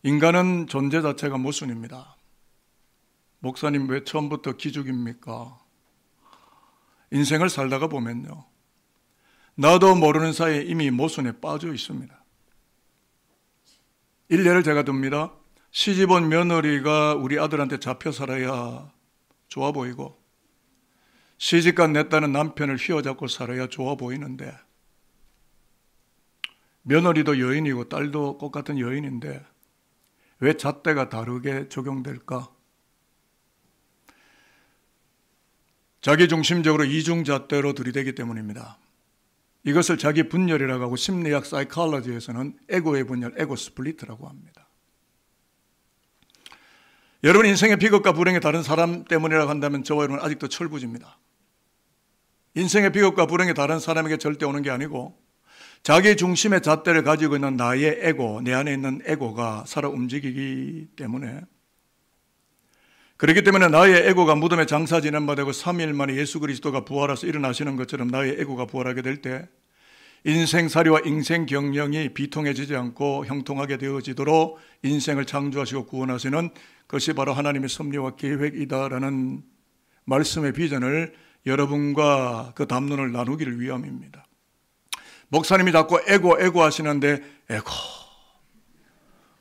인간은 존재 자체가 모순입니다. 목사님 왜 처음부터 기죽입니까? 인생을 살다가 보면요, 나도 모르는 사이에 이미 모순에 빠져 있습니다. 일례를 제가 듭니다. 시집온 며느리가 우리 아들한테 잡혀 살아야 좋아 보이고, 시집간 내 딸은 남편을 휘어잡고 살아야 좋아 보이는데, 며느리도 여인이고 딸도 똑같은 여인인데 왜 잣대가 다르게 적용될까? 자기중심적으로 이중잣대로 들이대기 때문입니다. 이것을 자기 분열이라고 하고 심리학 사이콜로지에서는 에고의 분열, 에고 스플리트라고 합니다. 여러분 인생의 비극과 불행이 다른 사람 때문이라고 한다면 저와 여러분은 아직도 철부지입니다. 인생의 비극과 불행이 다른 사람에게 절대 오는 게 아니고 자기 중심의 잣대를 가지고 있는 나의 에고, 내 안에 있는 에고가 살아 움직이기 때문에, 그렇기 때문에 나의 에고가 무덤에 장사 지낸 바 되고 3일 만에 예수 그리스도가 부활해서 일어나시는 것처럼 나의 에고가 부활하게 될 때 인생살이와 인생경영이 비통해지지 않고 형통하게 되어지도록 인생을 창조하시고 구원하시는 것이 바로 하나님의 섭리와 계획이다라는 말씀의 비전을 여러분과 그 담론을 나누기를 위함입니다. 목사님이 자꾸 에고 하시는데 에고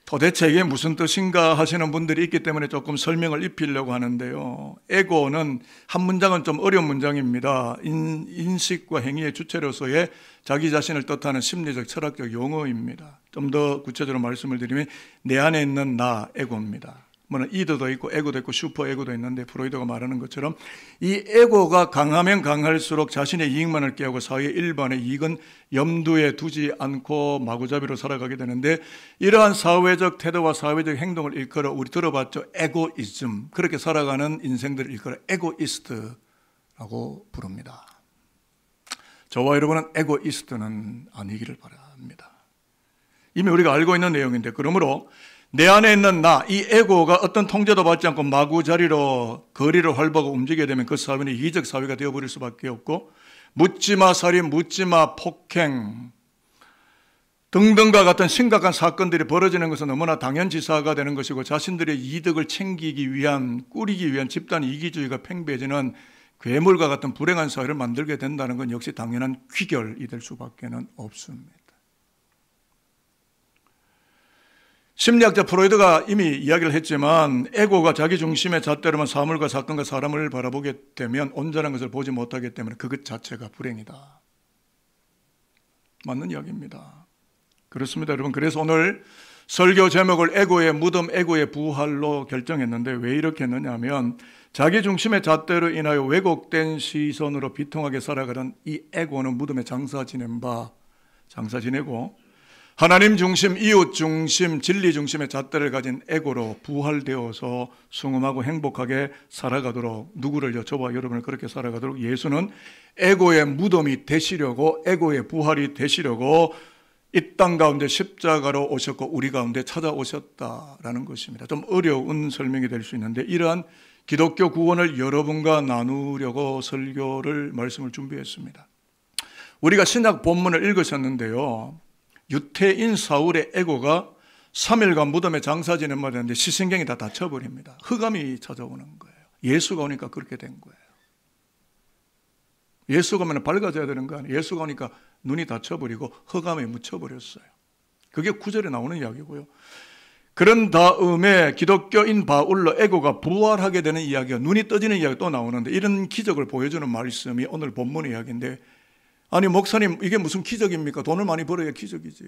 도대체 이게 무슨 뜻인가 하시는 분들이 있기 때문에 조금 설명을 입히려고 하는데요. 에고는 한 문장은 좀 어려운 문장입니다. 인식과 행위의 주체로서의 자기 자신을 뜻하는 심리적 철학적 용어입니다. 좀 더 구체적으로 말씀을 드리면 내 안에 있는 나, 에고입니다. 뭐는 이드도 있고 에고도 있고 슈퍼 에고도 있는데 프로이드가 말하는 것처럼 이 에고가 강하면 강할수록 자신의 이익만을 꾀하고 사회의 일반의 이익은 염두에 두지 않고 마구잡이로 살아가게 되는데, 이러한 사회적 태도와 사회적 행동을 일컬어 우리 들어봤죠. 에고이즘. 그렇게 살아가는 인생들을 일컬어 에고이스트라고 부릅니다. 저와 여러분은 에고이스트는 아니기를 바랍니다. 이미 우리가 알고 있는 내용인데, 그러므로 내 안에 있는 나, 이 에고가 어떤 통제도 받지 않고 마구자리로 거리를 활보하고 움직이게 되면 그 사회는 이기적 사회가 되어버릴 수밖에 없고, 묻지마 살인, 묻지마 폭행 등등과 같은 심각한 사건들이 벌어지는 것은 너무나 당연지사가 되는 것이고, 자신들의 이득을 챙기기 위한, 꾸리기 위한 집단 이기주의가 팽배해지는 괴물과 같은 불행한 사회를 만들게 된다는 건 역시 당연한 귀결이 될 수밖에 없습니다. 심리학자 프로이드가 이미 이야기를 했지만, 에고가 자기 중심의 잣대로만 사물과 사건과 사람을 바라보게 되면 온전한 것을 보지 못하기 때문에 그것 자체가 불행이다. 맞는 이야기입니다. 그렇습니다, 여러분. 그래서 오늘 설교 제목을 에고의 무덤, 에고의 부활로 결정했는데, 왜 이렇게 했느냐 하면 자기 중심의 잣대로 인하여 왜곡된 시선으로 비통하게 살아가는 이 에고는 무덤에 장사 지내고 하나님 중심, 이웃 중심, 진리 중심의 잣대를 가진 에고로 부활되어서 순응하고 행복하게 살아가도록, 누구를요? 저와 여러분을 그렇게 살아가도록 예수는 에고의 무덤이 되시려고, 에고의 부활이 되시려고 이 땅 가운데 십자가로 오셨고 우리 가운데 찾아오셨다라는 것입니다. 좀 어려운 설명이 될 수 있는데, 이러한 기독교 구원을 여러분과 나누려고 말씀을 준비했습니다. 우리가 신약 본문을 읽으셨는데요, 유태인 사울의 에고가 3일간 무덤에 장사 지낸 말이었는데 시신경이 다 다쳐버립니다. 흑암이 찾아오는 거예요. 예수가 오니까 그렇게 된 거예요. 예수가 오면 밝아져야 되는 거 아니에요. 예수가 오니까 눈이 다쳐버리고 흑암에 묻혀버렸어요. 그게 9절에 나오는 이야기고요. 그런 다음에 기독교인 바울로 에고가 부활하게 되는 이야기가, 눈이 떠지는 이야기가 또 나오는데, 이런 기적을 보여주는 말씀이 오늘 본문 이야기인데, 아니 목사님 이게 무슨 기적입니까? 돈을 많이 벌어야 기적이지,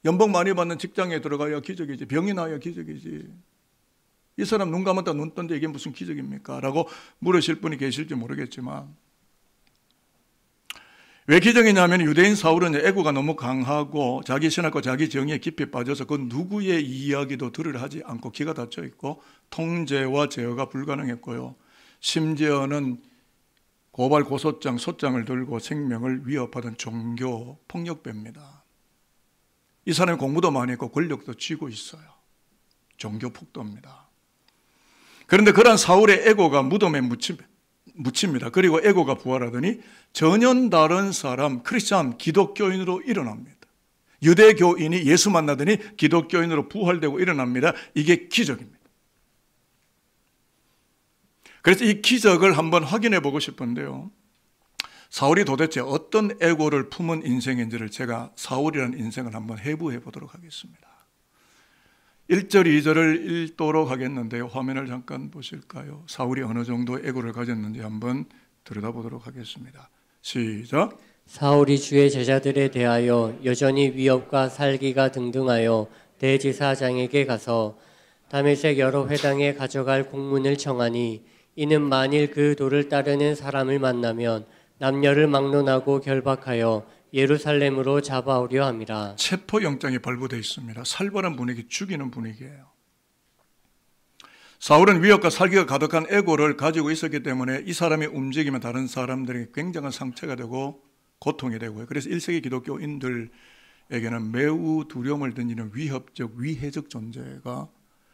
연봉 많이 받는 직장에 들어가야 기적이지, 병이 나야 기적이지, 이 사람 눈 감았다 눈 떴는데 이게 무슨 기적입니까? 라고 물으실 분이 계실지 모르겠지만, 왜 기적이냐면 유대인 사울은 에고가 너무 강하고 자기 신학과 자기 정의에 깊이 빠져서 그 누구의 이야기도 들으려 하지 않고 기가 닫혀 있고 통제와 제어가 불가능했고요, 심지어는 고발 고소장, 소장을 들고 생명을 위협하던 종교 폭력배입니다. 이 사람이 공부도 많이 했고 권력도 쥐고 있어요. 종교 폭도입니다. 그런데 그런 사울의 에고가 무덤에 묻힙니다. 그리고 에고가 부활하더니 전혀 다른 사람, 크리스찬, 기독교인으로 일어납니다. 유대교인이 예수 만나더니 기독교인으로 부활되고 일어납니다. 이게 기적입니다. 그래서 이 기적을 한번 확인해 보고 싶은데요. 사울이 도대체 어떤 애고를 품은 인생인지를 제가 사울이라는 인생을 한번 해부해 보도록 하겠습니다. 1절, 2절을 읽도록 하겠는데요. 화면을 잠깐 보실까요? 사울이 어느 정도 애고를 가졌는지 한번 들여다보도록 하겠습니다. 시작. 사울이 주의 제자들에 대하여 여전히 위협과 살기가 등등하여 대제사장에게 가서 다메섹 여러 회당에 가져갈 공문을 청하니 이는 만일 그 도를 따르는 사람을 만나면 남녀를 막론하고 결박하여 예루살렘으로 잡아오려 함이라. 체포영장이 발부되어 있습니다. 살벌한 분위기, 죽이는 분위기예요. 사울은 위협과 살기가 가득한 애고를 가지고 있었기 때문에 이 사람이 움직이면 다른 사람들에게 굉장한 상처가 되고 고통이 되고요. 그래서 1세기 기독교인들에게는 매우 두려움을 던지는 위협적, 위해적 존재가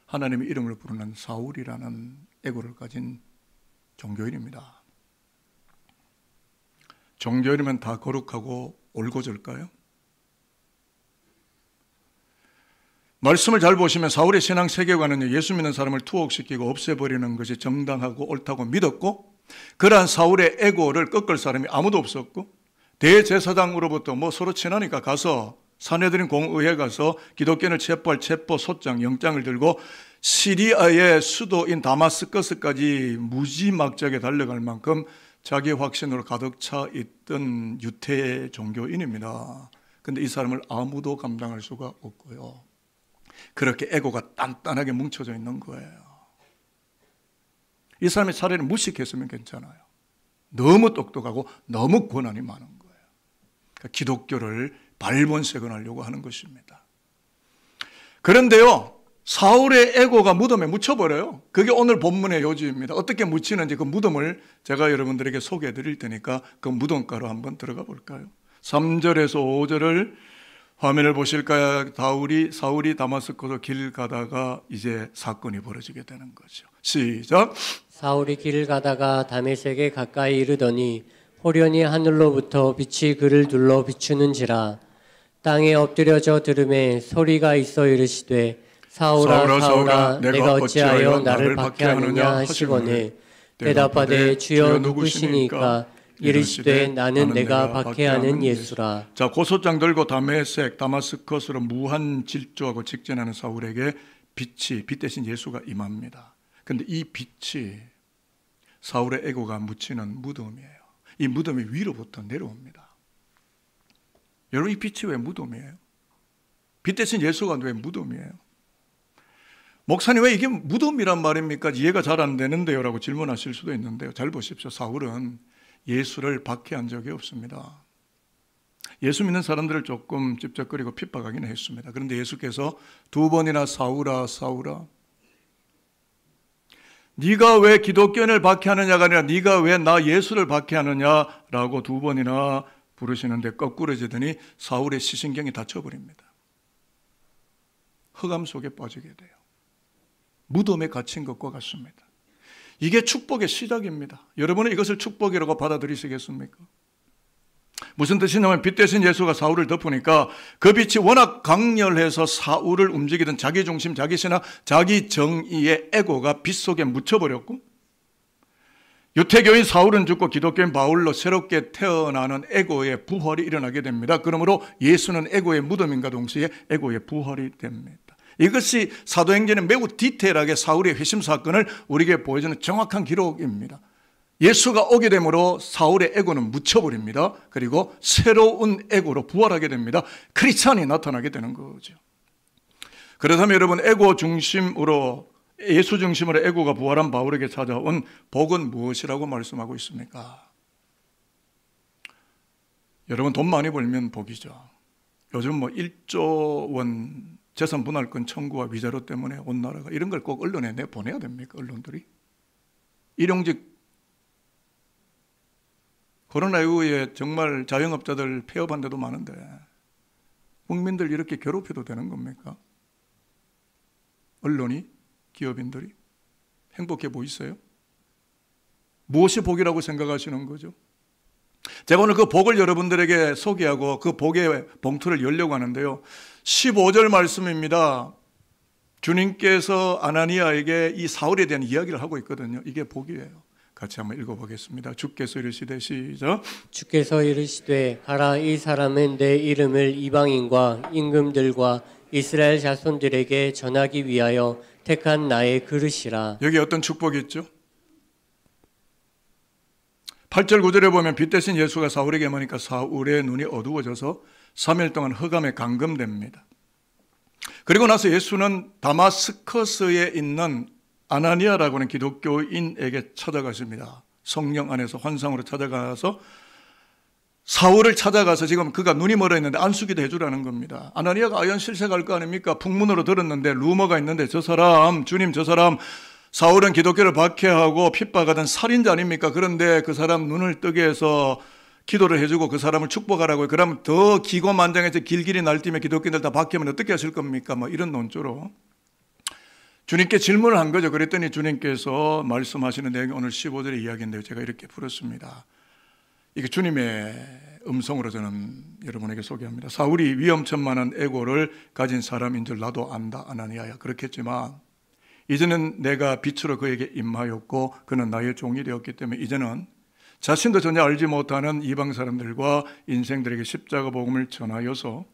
하나님의 이름을 부르는 사울이라는 애고를 가진 종교인입니다. 종교인이면 다 거룩하고 올곧을까요? 말씀을 잘 보시면 사울의 신앙 세계관은 예수 믿는 사람을 투옥시키고 없애버리는 것이 정당하고 옳다고 믿었고, 그러한 사울의 애고를 꺾을 사람이 아무도 없었고, 대제사장으로부터 서로 친하니까 가서 사내들인 공의회 가서 기독교인을 체포할 체포 소장, 영장을 들고 시리아의 수도인 다마스커스까지 무지막지하게 달려갈 만큼 자기 확신으로 가득 차 있던 유태 종교인입니다. 그런데 이 사람을 아무도 감당할 수가 없고요. 그렇게 애고가 단단하게 뭉쳐져 있는 거예요. 이 사람의 차라리 무식했으면 괜찮아요. 너무 똑똑하고 너무 권한이 많은 거예요. 그러니까 기독교를 발본색원하려고 하는 것입니다. 그런데요, 사울의 애고가 무덤에 묻혀버려요. 그게 오늘 본문의 요지입니다. 어떻게 묻히는지 그 무덤을 제가 여러분들에게 소개해 드릴 테니까 그 무덤가로 한번 들어가 볼까요? 3절에서 5절을 화면을 보실까요? 사울이 다마스커스 길 가다가 이제 사건이 벌어지게 되는 거죠. 시작. 사울이 길을 가다가 다메섹에 가까이 이르더니 호련히 하늘로부터 빛이 그를 둘러 비추는지라. 땅에 엎드려져 들음에 소리가 있어 이르시되 사울아 사울아 내가 어찌하여 나를 박해하느냐 하시거늘 대답하되 주여 누구시니까 이르시되 나는 내가 박해하는 예수라. 자, 고소장 들고 다메섹 다마스커스로 무한 질주하고 직진하는 사울에게 빛 대신 예수가 임합니다. 그런데 이 빛이 사울의 애고가 묻히는 무덤이에요. 이 무덤이 위로부터 내려옵니다. 여러분, 이 빛이 왜 무덤이에요? 빛 대신 예수가 왜 무덤이에요? 목사님, 왜 이게 무덤이란 말입니까? 이해가 잘 안 되는데요 라고 질문하실 수도 있는데요. 잘 보십시오. 사울은 예수를 박해한 적이 없습니다. 예수 믿는 사람들을 조금 찝쩍거리고 핍박하기는 했습니다. 그런데 예수께서 2번이나 사울아 사울아 네가 왜 기독교인을 박해하느냐가 아니라 네가 왜 나 예수를 박해하느냐라고 2번이나 부르시는데 거꾸러지더니 사울의 시신경이 닫혀버립니다. 흑암 속에 빠지게 돼요. 무덤에 갇힌 것과 같습니다. 이게 축복의 시작입니다. 여러분은 이것을 축복이라고 받아들이시겠습니까? 무슨 뜻이냐면 빛 대신 예수가 사울을 덮으니까 그 빛이 워낙 강렬해서 사울을 움직이던 자기 중심, 자기 신앙, 자기 정의의 애고가 빛 속에 묻혀버렸고, 유태교인 사울은 죽고 기독교인 바울로 새롭게 태어나는 애고의 부활이 일어나게 됩니다. 그러므로 예수는 애고의 무덤인가 동시에 애고의 부활이 됩니다. 이것이 사도행전에 매우 디테일하게 사울의 회심 사건을 우리에게 보여주는 정확한 기록입니다. 예수가 오게 되므로 사울의 애고는 묻혀버립니다. 그리고 새로운 애고로 부활하게 됩니다. 크리스찬이 나타나게 되는 거죠. 그렇다면 여러분, 애고 중심으로, 예수 중심으로 애고가 부활한 바울에게 찾아온 복은 무엇이라고 말씀하고 있습니까? 여러분, 돈 많이 벌면 복이죠. 요즘 1조 원 재산 분할권 청구와 위자료 때문에 온 나라가 이런 걸 꼭 언론에 내보내야 됩니까? 언론들이? 일용직 코로나 이후에 정말 자영업자들 폐업한 데도 많은데 국민들 이렇게 괴롭혀도 되는 겁니까? 언론이, 기업인들이 행복해 보이세요? 무엇이 복이라고 생각하시는 거죠? 제가 오늘 그 복을 여러분들에게 소개하고 그 복의 봉투를 열려고 하는데요. 15절 말씀입니다. 주님께서 아나니아에게 이 사울에 대한 이야기를 하고 있거든요. 이게 복이에요. 같이 한번 읽어보겠습니다. 주께서 이르시되 시작. 주께서 이르시되 가라, 이 사람은 내 이름을 이방인과 임금들과 이스라엘 자손들에게 전하기 위하여 택한 나의 그릇이라. 여기 어떤 축복이 있죠? 8절 9절에 보면 빛 대신 예수가 사울에게 머니까 사울의 눈이 어두워져서 3일 동안 흑암에 감금됩니다. 그리고 나서 예수는 다마스커스에 있는 아나니아라고 하는 기독교인에게 찾아가십니다. 성령 안에서 환상으로 찾아가서 사울을 찾아가서 지금 그가 눈이 멀어 있는데 안수기도 해주라는 겁니다. 아나니아가 아연 실색할 거 아닙니까? 풍문으로 들었는데 루머가 있는데 저 사람, 주님 저 사람 사울은 기독교를 박해하고 핍박하던 살인자 아닙니까? 그런데 그 사람 눈을 뜨게 해서 기도를 해주고 그 사람을 축복하라고요. 그러면 더 기고만장해서 길길이 날뛰며 기독교인들 다 박해하면 어떻게 하실 겁니까? 뭐 이런 논조로 주님께 질문을 한 거죠. 그랬더니 주님께서 말씀하시는 내용이 오늘 15절의 이야기인데요. 제가 이렇게 풀었습니다. 이게 주님의 음성으로 저는 여러분에게 소개합니다. 사울이 위험천만한 애고를 가진 사람인 줄 나도 안다, 아나니아야. 그렇겠지만 이제는 내가 빛으로 그에게 임하였고 그는 나의 종이 되었기 때문에 이제는 자신도 전혀 알지 못하는 이방 사람들과 인생들에게 십자가 복음을 전하여서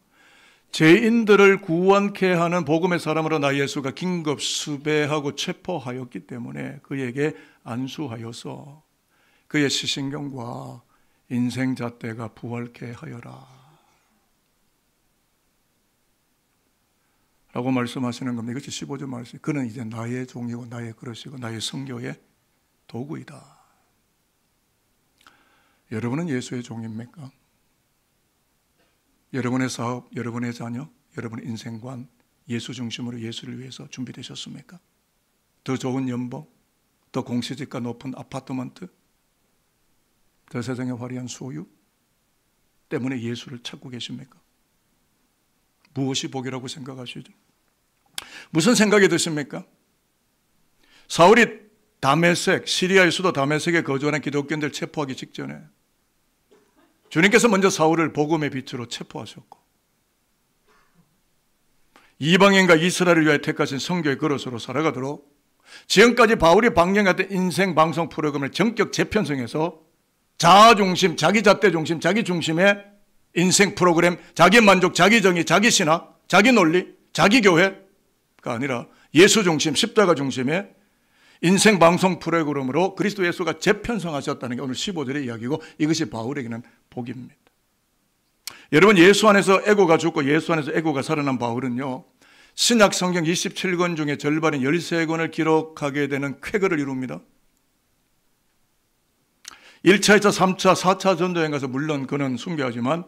죄인들을 구원케 하는 복음의 사람으로 나 예수가 긴급 수배하고 체포하였기 때문에 그에게 안수하여서 그의 시신경과 인생 잣대가 부활케 하여라 라고 말씀하시는 겁니다. 이것이 15절 말씀. 그는 이제 나의 종이고 나의 그릇이고 나의 선교의 도구이다. 여러분은 예수의 종입니까? 여러분의 사업, 여러분의 자녀, 여러분의 인생관 예수 중심으로 예수를 위해서 준비되셨습니까? 더 좋은 연봉, 더 공시지가 높은 아파트먼트, 더 세상의 화려한 소유 때문에 예수를 찾고 계십니까? 무엇이 복이라고 생각하시죠? 무슨 생각이 드십니까? 사울이 다메섹, 시리아의 수도 다메섹에 거주하는 기독교인들 체포하기 직전에 주님께서 먼저 사울을 복음의 빛으로 체포하셨고 이방인과 이스라엘을 위하여 택하신 성교의 그릇으로 살아가도록 지금까지 바울이 방영했던 인생 방송 프로그램을 전격 재편성해서 자아 중심, 자기 잣대 중심, 자기 중심의 인생 프로그램, 자기 만족, 자기 정의, 자기 신학, 자기 논리, 자기 교회가 아니라 예수 중심, 십자가 중심의 인생 방송 프로그램으로 그리스도 예수가 재편성하셨다는 게 오늘 15절의 이야기고 이것이 바울에게는 복입니다. 여러분 예수 안에서 에고가 죽고 예수 안에서 에고가 살아난 바울은요. 신약 성경 27권 중에 절반인 13권을 기록하게 되는 쾌거를 이룹니다. 1차, 2차, 3차, 4차 전도여행 가서 물론 그는 순교하지만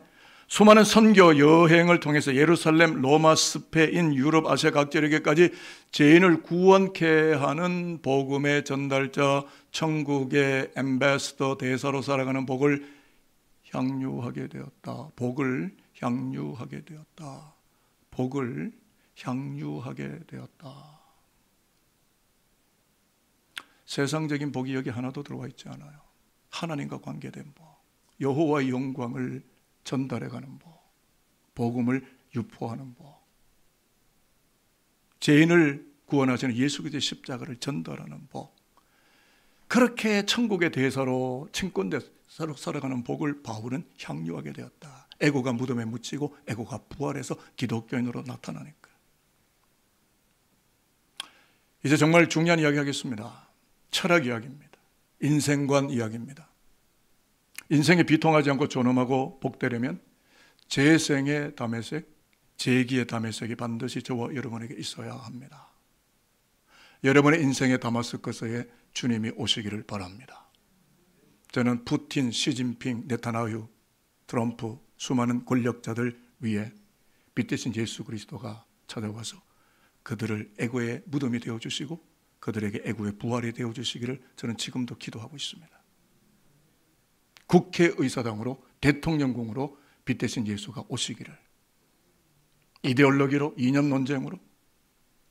수많은 선교 여행을 통해서 예루살렘, 로마, 스페인, 유럽, 아시아 각 지역에까지 죄인을 구원케 하는 복음의 전달자, 천국의 엠베스더 대사로 살아가는 복을 향유하게 되었다. 복을 향유하게 되었다. 복을 향유하게 되었다. 세상적인 복이 여기 하나도 들어와 있지 않아요. 하나님과 관계된 복, 여호와의 영광을 전달해가는 복, 복음을 유포하는 복, 죄인을 구원하시는 예수 그리스도의 십자가를 전달하는 복, 그렇게 천국의 대사로 친권 대사로 살아가는 복을 바울은 향유하게 되었다. 에고가 무덤에 묻히고 에고가 부활해서 기독교인으로 나타나니까. 이제 정말 중요한 이야기 하겠습니다. 철학 이야기입니다. 인생관 이야기입니다. 인생이 비통하지 않고 존엄하고 복되려면 재생의 다메섹, 재기의 다메섹이 반드시 저와 여러분에게 있어야 합니다. 여러분의 인생의 다마스커스에 주님이 오시기를 바랍니다. 저는 푸틴, 시진핑, 네타냐후, 트럼프, 수많은 권력자들 위에 빛 대신 예수 그리스도가 찾아와서 그들을 애고의 무덤이 되어주시고 그들에게 애고의 부활이 되어주시기를 저는 지금도 기도하고 있습니다. 국회의사당으로 대통령궁으로 빛 대신 예수가 오시기를, 이데올로기로 이념 논쟁으로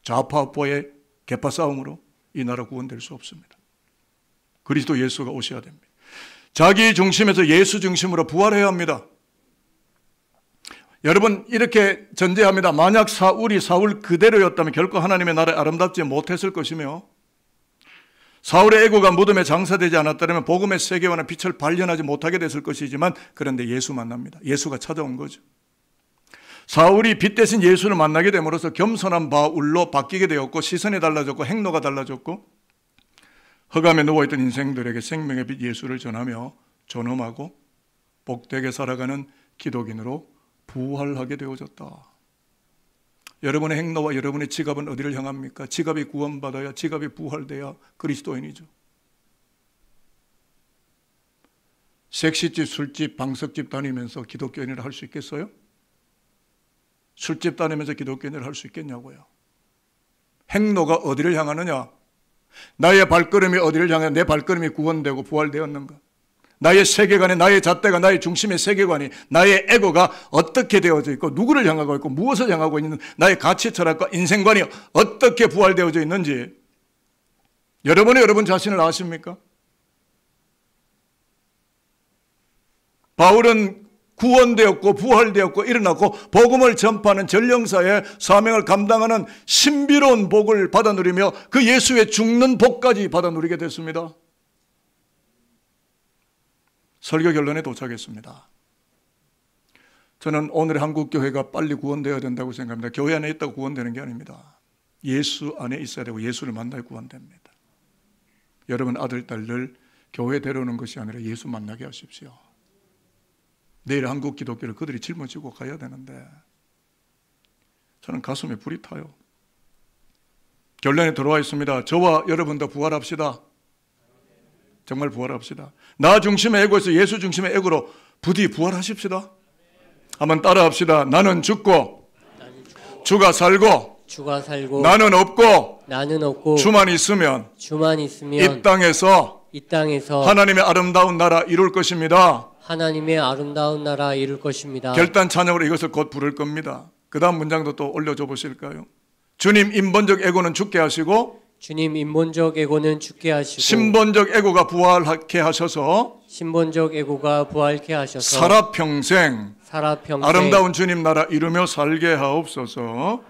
좌파우파의 개파 싸움으로 이 나라 구원될 수 없습니다. 그리스도 예수가 오셔야 됩니다. 자기 중심에서 예수 중심으로 부활해야 합니다. 여러분 이렇게 전제합니다. 만약 사울이 사울 그대로였다면 결코 하나님의 나라에 아름답지 못했을 것이며, 사울의 에고가 무덤에 장사되지 않았다면 복음의 세계와는 빛을 발견하지 못하게 됐을 것이지만, 그런데 예수 만납니다. 예수가 찾아온 거죠. 사울이 빛 대신 예수를 만나게 됨으로써 겸손한 바울로 바뀌게 되었고, 시선이 달라졌고 행로가 달라졌고, 흑암에 누워있던 인생들에게 생명의 빛 예수를 전하며 존엄하고 복되게 살아가는 기독인으로 부활하게 되어졌다. 여러분의 행로와 여러분의 지갑은 어디를 향합니까? 지갑이 구원받아야, 지갑이 부활돼야 그리스도인이죠. 섹시집, 술집, 방석집 다니면서 기독교인을 할 수 있겠어요? 술집 다니면서 기독교인을 할 수 있겠냐고요. 행로가 어디를 향하느냐? 나의 발걸음이 어디를 향해 내 발걸음이 구원되고 부활되었는가? 나의 세계관이, 나의 잣대가, 나의 중심의 세계관이, 나의 에고가 어떻게 되어져 있고 누구를 향하고 있고 무엇을 향하고 있는 나의 가치 철학과 인생관이 어떻게 부활되어져 있는지 여러분이 여러분 자신을 아십니까? 바울은 구원되었고 부활되었고 일어났고 복음을 전파하는 전령사의 사명을 감당하는 신비로운 복을 받아 누리며 그 예수의 죽는 복까지 받아 누리게 됐습니다. 설교 결론에 도착했습니다. 저는 오늘의 한국교회가 빨리 구원되어야 된다고 생각합니다. 교회 안에 있다고 구원되는 게 아닙니다. 예수 안에 있어야 되고 예수를 만나야 구원됩니다. 여러분 아들, 딸들 교회 데려오는 것이 아니라 예수 만나게 하십시오. 내일 한국 기독교를 그들이 짊어지고 가야 되는데 저는 가슴에 불이 타요. 결론에 들어와 있습니다. 저와 여러분도 부활합시다. 정말 부활합시다. 나 중심의 에고에서 예수 중심의 에고로 부디 부활하십시다. 한번 따라합시다. 나는 죽고 주가 살고 나는 없고 주만 있으면 이 땅에서 하나님의 아름다운 나라 이룰 것입니다. 결단 찬양으로 이것을 곧 부를 겁니다. 그 다음 문장도 또 올려줘 보실까요? 주님 인본적 에고는 죽게 하시고 신본적 에고가 부활케 하셔서 살아평생 아름다운 주님 나라 이루며 살게 하옵소서.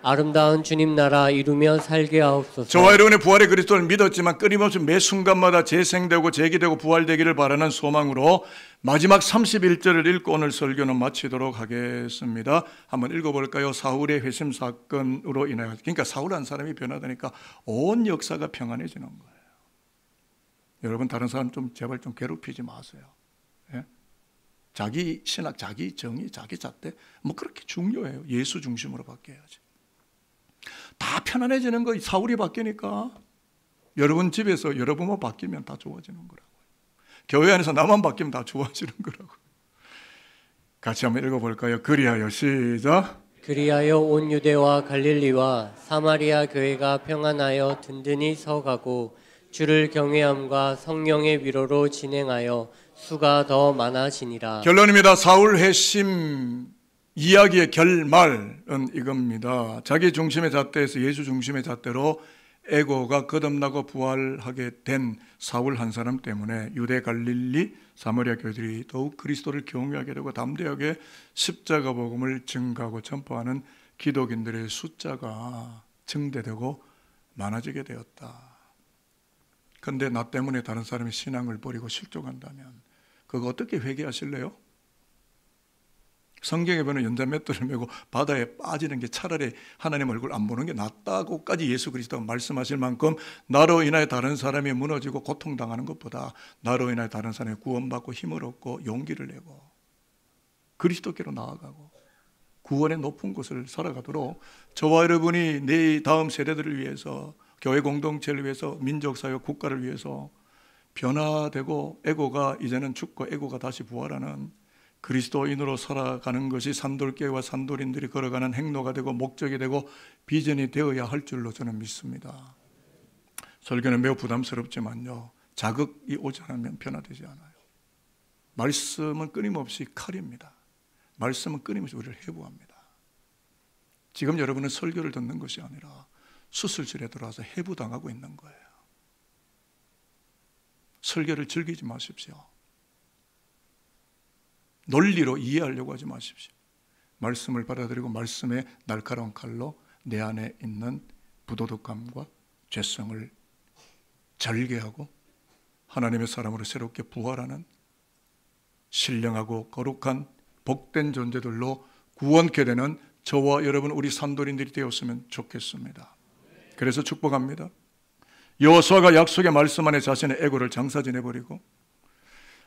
저와 여러분의 부활의 그리스도를 믿었지만 끊임없이 매 순간마다 재생되고 재기되고 부활되기를 바라는 소망으로 마지막 31절을 읽고 오늘 설교는 마치도록 하겠습니다. 한번 읽어볼까요? 사울의 회심 사건으로 인하여, 그러니까 사울 한 사람이 변화되니까 온 역사가 평안해지는 거예요. 여러분 다른 사람 좀 제발 좀 괴롭히지 마세요. 예? 자기 신학, 자기 정의, 자기 잣대 뭐 그렇게 중요해요. 예수 중심으로 바뀌어야지. 다 편안해지는 거 사울이 바뀌니까 여러분 집에서 여러분만 바뀌면 다 좋아지는 거라고요. 교회 안에서 나만 바뀌면 다 좋아지는 거라고요. 같이 한번 읽어볼까요? 그리하여 시작. 그리하여 온 유대와 갈릴리와 사마리아 교회가 평안하여 든든히 서가고 주를 경외함과 성령의 위로로 진행하여 수가 더 많아지니라. 결론입니다. 사울 회심 이야기의 결말은 이겁니다. 자기 중심의 잣대에서 예수 중심의 잣대로 에고가 거듭나고 부활하게 된 사울 한 사람 때문에 유대 갈릴리 사마리아 교회들이 더욱 그리스도를 경외하게 되고 담대하게 십자가 복음을 증가하고 전파하는 기독인들의 숫자가 증대되고 많아지게 되었다. 그런데 나 때문에 다른 사람이 신앙을 버리고 실족한다면 그거 어떻게 회개하실래요? 성경에 보면 연자맷돌을 메고 바다에 빠지는 게 차라리 하나님 얼굴 안 보는 게 낫다고까지 예수 그리스도가 말씀하실 만큼 나로 인하여 다른 사람이 무너지고 고통당하는 것보다 나로 인하여 다른 사람이 구원받고 힘을 얻고 용기를 내고 그리스도께로 나아가고 구원의 높은 곳을 살아가도록 저와 여러분이 내 다음 세대들을 위해서 교회 공동체를 위해서 민족사회 국가를 위해서 변화되고 에고가 이제는 죽고 에고가 다시 부활하는 그리스도인으로 살아가는 것이 산돌교회와 산돌인들이 걸어가는 행로가 되고 목적이 되고 비전이 되어야 할 줄로 저는 믿습니다. 설교는 매우 부담스럽지만요, 자극이 오지 않으면 변화되지 않아요. 말씀은 끊임없이 칼입니다. 말씀은 끊임없이 우리를 해부합니다. 지금 여러분은 설교를 듣는 것이 아니라 수술실에 들어와서 해부당하고 있는 거예요. 설교를 즐기지 마십시오. 논리로 이해하려고 하지 마십시오. 말씀을 받아들이고 말씀의 날카로운 칼로 내 안에 있는 부도덕함과 죄성을 절개하고 하나님의 사람으로 새롭게 부활하는 신령하고 거룩한 복된 존재들로 구원케 되는 저와 여러분 우리 산돌인들이 되었으면 좋겠습니다. 그래서 축복합니다. 여호수아가 약속의 말씀 안에 자신의 에고를 장사지내버리고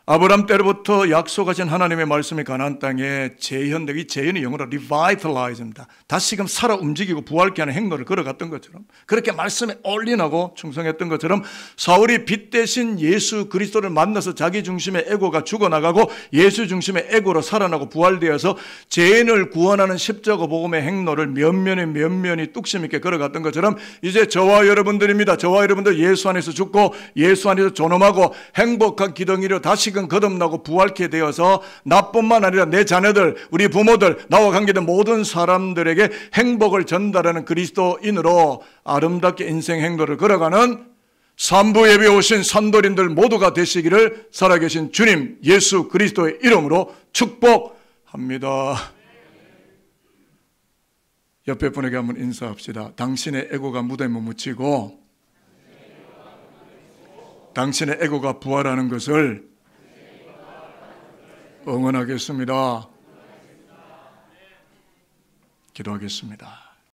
아브라함 때로부터 약속하신 하나님의 말씀이 가나안 땅에 재현되고, 이 재현이 영어로 revitalize입니다. 다시금 살아 움직이고 부활케 하는 행로를 걸어갔던 것처럼, 그렇게 말씀에 올인하고 충성했던 것처럼 사울이 빛 대신 예수 그리스도를 만나서 자기 중심의 에고가 죽어나가고 예수 중심의 에고로 살아나고 부활되어서 죄인을 구원하는 십자가 복음의 행로를 면면히 뚝심 있게 걸어갔던 것처럼 이제 저와 여러분들입니다. 저와 여러분들 예수 안에서 죽고 예수 안에서 존엄하고 행복한 기둥이로 다시금 거듭나고 부활케 되어서 나뿐만 아니라 내 자녀들, 우리 부모들, 나와 관계된 모든 사람들에게 행복을 전달하는 그리스도인으로 아름답게 인생 행로를 걸어가는 산부 예배에 오신 산돌인들 모두가 되시기를 살아계신 주님 예수 그리스도의 이름으로 축복합니다. 옆에 분에게 한번 인사합시다. 당신의 에고가 무덤에 묻히고 당신의 에고가 부활하는 것을 응원하겠습니다. 기도하겠습니다.